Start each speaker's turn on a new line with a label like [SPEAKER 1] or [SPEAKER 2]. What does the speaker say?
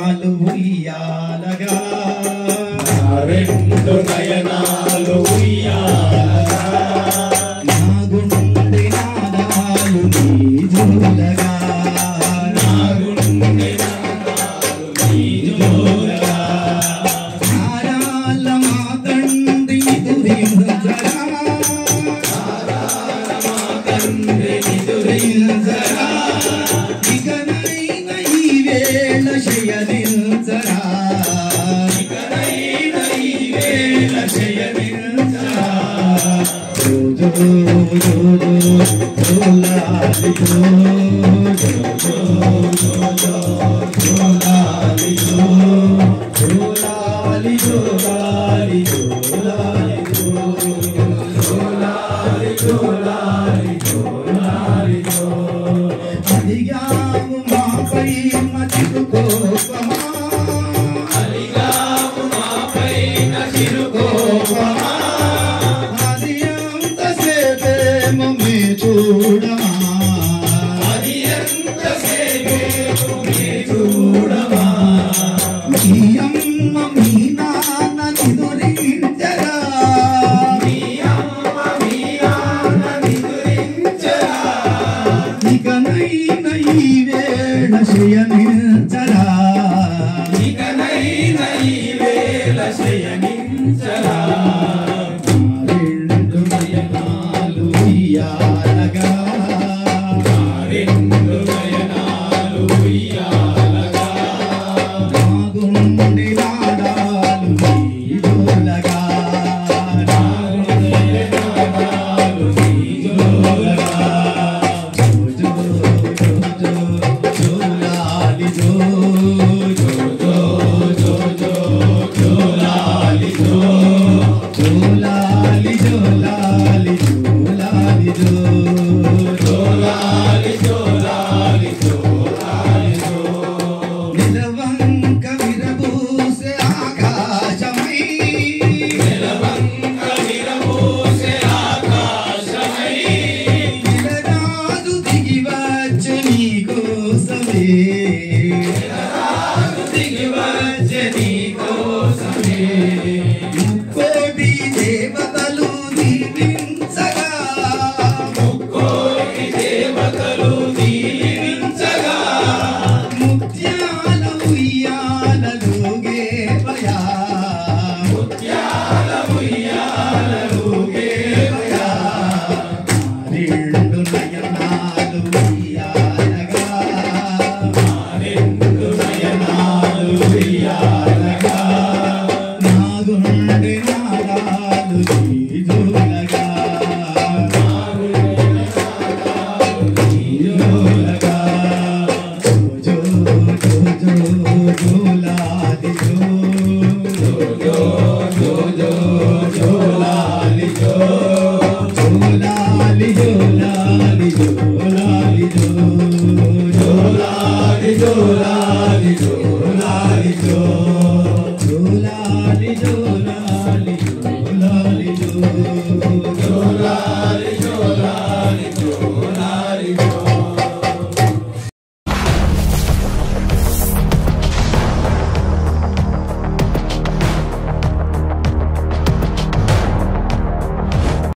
[SPEAKER 1] నయనాలు ఉయ్యాలగా
[SPEAKER 2] రెండు నయనాలు ఉయ్యాలగా
[SPEAKER 1] నా గుండె నాదాలు నీ జోలగా
[SPEAKER 2] నా గుండె నాదాలు నీ జోలగా
[SPEAKER 1] తారాల మా తండ్రి నిదురించగా
[SPEAKER 2] నిదురించగా
[SPEAKER 1] ఇకనైన ఈ వేళ శయనించరా
[SPEAKER 2] ఇకనైన ఈ వేళ శయనించరా
[SPEAKER 1] జో జో జో లాలి జో జో జో జో జో లాలి జో లాలి జో లాలి జో లాలి జో లాలి జో లాలి జో లాలి జో అడిగావు మాపై మచిరుకోపమా
[SPEAKER 2] అలిగావు మాపై చిరుకోపమా
[SPEAKER 1] అది అంతసేపేమో మీ చూడమా
[SPEAKER 2] అది ఎంతసేపు నీ చూడమా
[SPEAKER 1] మీ అమ్మ మీ నాన్న నిదురించరా
[SPEAKER 2] మీ అమ్మ మీ నాన్న నిదురించరా
[SPEAKER 1] ఇకనైన ఈ వేళ శయనించరా
[SPEAKER 2] ఇకనైన ఈ వేళ శయనించరా
[SPEAKER 1] రెండు నయనాలు ఉయ్యాలగా
[SPEAKER 2] రెండు నయనాలు ఉయ్యాలగా
[SPEAKER 1] నా గుండె నాదాలు నీ జోలగా
[SPEAKER 2] నా గుండె నాదాలు నీ జోలగా
[SPEAKER 1] జో జో జో జో లాలి జో
[SPEAKER 2] జో జో జో జో జో లాలి జో
[SPEAKER 1] లాలి జో లాలి జో లాలి జో
[SPEAKER 2] జో లాలి జో లాలి జో లాలి జో
[SPEAKER 1] నిలవంక విరబూసే ఆకాశమై
[SPEAKER 2] నిలవంక విరబూసే ఆకాశమై
[SPEAKER 1] నిలరాజు దిగి వచ్చే నీ కోసమే
[SPEAKER 2] రాజు దిగి వచ్చే నీ కోసమే
[SPEAKER 1] ముక్కోటి దేవతలు దీవించగా
[SPEAKER 2] ముక్కోటి దేవతలు దీవించగా
[SPEAKER 1] ముత్యాల ఉయ్యాలలోగే పయా
[SPEAKER 2] ముత్యాల ఉయ్యాలలుగే
[SPEAKER 1] పయా రెండు నయనాలు ఉయ్యాలగా
[SPEAKER 2] రెండు నయనాలు ఉయ్యాలగా
[SPEAKER 1] నా గుండె నాదాలు నీ జోలగా నీ జోలగా జో జో జో జో లాలి జో
[SPEAKER 2] జో జో జో జో లాలి జో
[SPEAKER 1] జో లాలి జో లాలి జో లాలి జో
[SPEAKER 2] జో లాలి జో లాలి జో లాలి జో